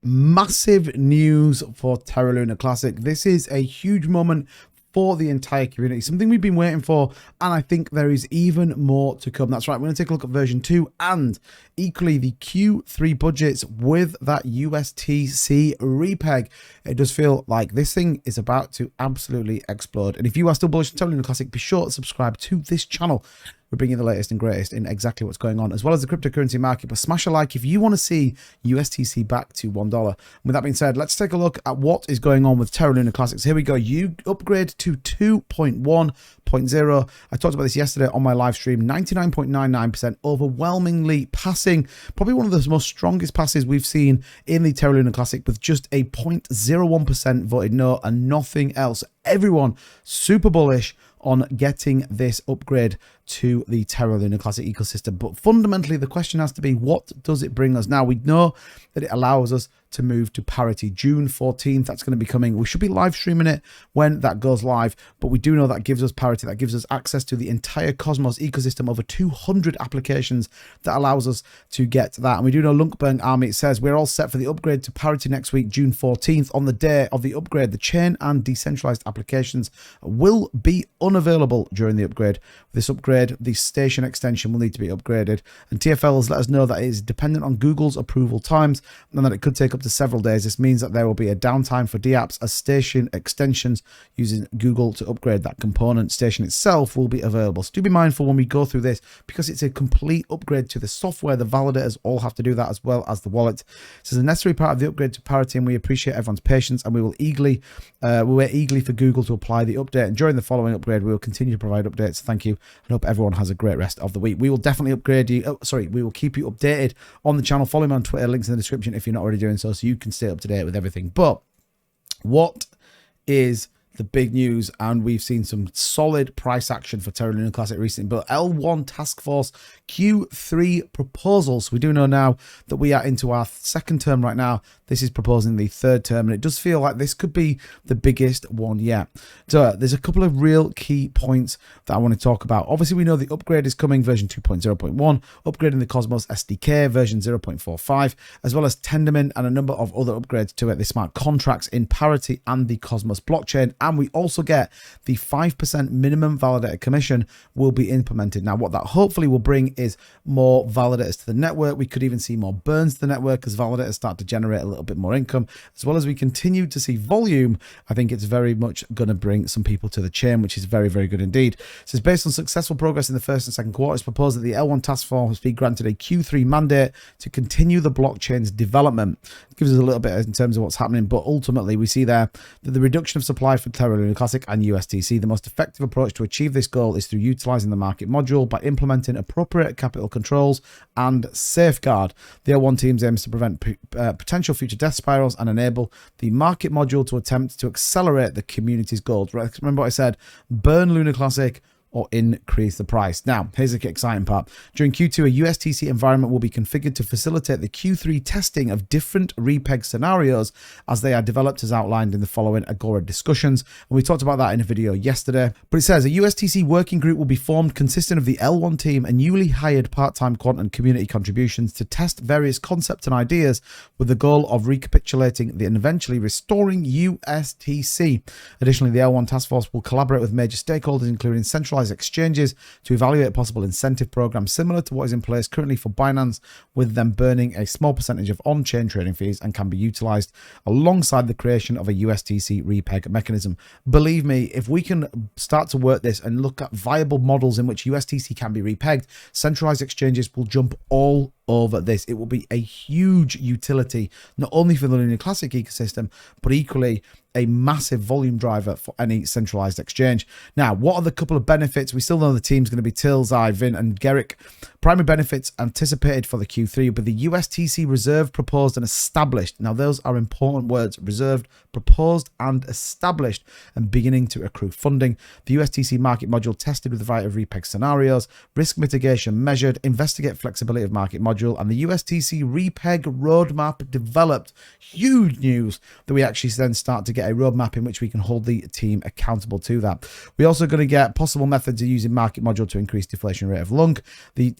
Massive news for Terra Luna Classic. This is a huge moment for the entire community, something we've been waiting for, and I think there is even more to come. That's right, we're going to take a look at version 2 and equally the Q3 budgets with that USTC Repeg. It does feel like this thing is about to absolutely explode, and if you are still bullish on Terra Luna Classic, be sure to subscribe to this channel. We're bringing the latest and greatest in exactly what's going on, as well as the cryptocurrency market. But smash a like if you want to see USTC back to $1. With that being said, let's take a look at what is going on with Terra Luna Classics. Here we go. You upgrade to 2.1.0. I talked about this yesterday on my live stream. 99.99% overwhelmingly passing. Probably one of the most strongest passes we've seen in the Terra Luna Classic, with just a 0.01% voted no and nothing else. Everyone super bullish on getting this upgrade to the Terra Luna Classic ecosystem. But fundamentally, the question has to be, what does it bring us? Now, we know that it allows us to move to parity. June 14th, that's going to be coming. We should be live streaming it when that goes live, but we do know that gives us parity. That gives us access to the entire Cosmos ecosystem, over 200 applications that allows us to get that. And we do know Lunkberg Army, it says we're all set for the upgrade to parity next week, June 14th. On the day of the upgrade, the chain and decentralized applications will be unavailable during the upgrade. This upgrade, the station extension will need to be upgraded, and TFL has let us know that it is dependent on Google's approval times and that it could take up to several days. This means that there will be a downtime for dApps as station extensions using Google to upgrade that component. Station itself will be available. So do be mindful when we go through this, because it's a complete upgrade to the software. The validators all have to do that, as well as the wallet. This is a necessary part of the upgrade to parity, and we appreciate everyone's patience, and we will eagerly wait eagerly for Google to apply the update. And during the following upgrade, we will continue to provide updates. Thank you, and hope everyone has a great rest of the week. We will definitely upgrade you. We will keep you updated on the channel. Follow me on Twitter, links in the description if you're not already doing so you can stay up to date with everything. But what is the big news? And we've seen some solid price action for Terra Luna Classic recently, but L1 Task Force Q3 proposals. We do know now that we are into our second term right now. This is proposing the third term, and it does feel like this could be the biggest one yet. So there's a couple of real key points that I want to talk about. Obviously, we know the upgrade is coming, version 2.0.1, upgrading the Cosmos SDK, version 0.45, as well as Tendermint and a number of other upgrades to it, the smart contracts in parity and the Cosmos blockchain. And we also get the 5% minimum validator commission will be implemented. Now, what that hopefully will bring is more validators to the network. We could even see more burns to the network as validators start to generate a little bit more income, as well as we continue to see volume. I think it's very much going to bring some people to the chain, which is very, very good indeed. So it's based on successful progress in the first and second quarter. It's proposed that the L1 Task Force be granted a Q3 mandate to continue the blockchain's development. It gives us a little bit in terms of what's happening, but ultimately we see there that the reduction of supply for Terra Luna Classic and USTC, the most effective approach to achieve this goal is through utilizing the market module by implementing appropriate capital controls and safeguard. The L1 teams aims to prevent potential future death spirals and enable the market module to attempt to accelerate the community's goals. Right, remember what I said, burn Luna Classic or increase the price. Now, here's the exciting part. During Q2, a USTC environment will be configured to facilitate the Q3 testing of different Repeg scenarios as they are developed as outlined in the following Agora discussions. And we talked about that in a video yesterday. But it says a USTC working group will be formed consisting of the L1 team and newly hired part-time quant and community contributions to test various concepts and ideas with the goal of recapitulating and eventually restoring USTC. Additionally, the L1 task force will collaborate with major stakeholders, including centralized exchanges, to evaluate possible incentive programs similar to what is in place currently for Binance, with them burning a small percentage of on-chain trading fees, and can be utilized alongside the creation of a USTC Repeg mechanism. Believe me, if we can start to work this and look at viable models in which USTC can be repegged, centralized exchanges will jump all over this. It will be a huge utility, not only for the Luna Classic ecosystem, but equally a massive volume driver for any centralized exchange. Now, what are the couple of benefits? We still know the team's going to be Till, Zai, Vin, and Gerrick. Primary benefits anticipated for the Q3, but the USTC reserved, proposed, and established. Now, those are important words: reserved, proposed, and established, and beginning to accrue funding. The USTC market module tested with a variety of Repeg scenarios, risk mitigation measured, investigate flexibility of market module, module and the USTC Repeg roadmap developed. Huge news that we actually then start to get a roadmap in which we can hold the team accountable to that. We're also going to get possible methods of using market module to increase deflation rate of LUNC, the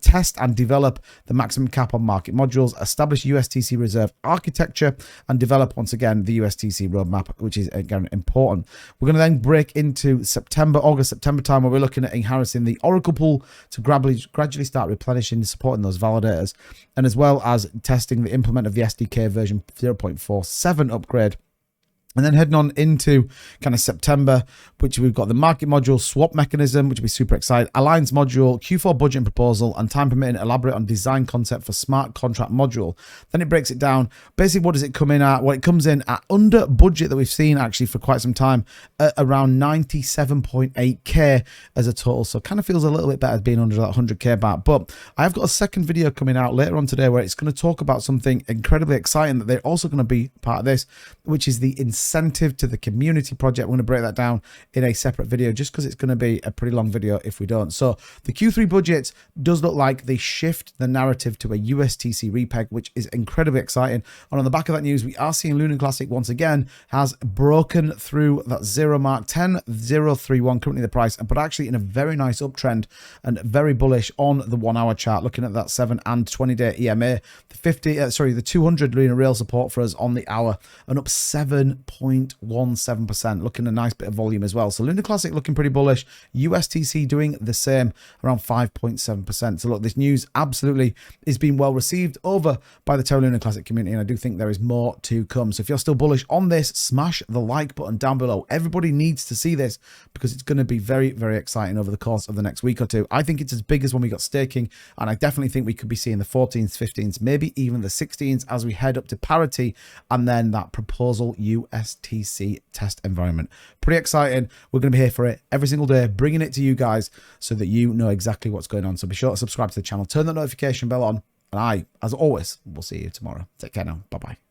test and develop the maximum cap on market modules, establish USTC reserve architecture, and develop once again the USTC roadmap, which is again important. We're going to then break into August, September time, where we're looking at enhancing the Oracle pool to gradually start replenishing, supporting those validators, and as well as testing the implement of the SDK version 0.47 upgrade. And then heading on into kind of September, which we've got the market module swap mechanism, which will be super excited, alliance module, Q4 budget and proposal, and time permitting, elaborate on design concept for smart contract module. Then it breaks it down. Basically, what does it come in at? Well, it comes in at under budget that we've seen actually for quite some time, at around 97.8k as a total. So it kind of feels a little bit better being under that 100k mark. But I've got a second video coming out later on today where it's going to talk about something incredibly exciting that they're also going to be part of this, which is the incentive to the community project. We're going to break that down in a separate video just because it's going to be a pretty long video if we don't. So the Q3 budget does look like they shift the narrative to a USTC Repeg, which is incredibly exciting. And on the back of that news, we are seeing Lunar Classic once again has broken through that zero mark, 10,031 currently the price, but actually in a very nice uptrend and very bullish on the 1 hour chart, looking at that 7 and 20-day EMA, the 200 Lunar Rail support for us on the hour, and up 7.17%, looking a nice bit of volume as well. So Lunar Classic looking pretty bullish, USTC doing the same, around 5.7%. So look, this news absolutely is being well received over by the Terra Lunar Classic community, and I do think there is more to come. So if you're still bullish on this, smash the like button down below. Everybody needs to see this because it's going to be very, very exciting over the course of the next week or two. I think it's as big as when we got staking, and I definitely think we could be seeing the 14s, 15s, maybe even the 16s as we head up to parity, and then that proposal USTC test environment. Pretty exciting. We're going to be here for it every single day, bringing it to you guys so that you know exactly what's going on. So be sure to subscribe to the channel, turn that notification bell on, and I, as always, will see you tomorrow. Take care now. Bye-bye.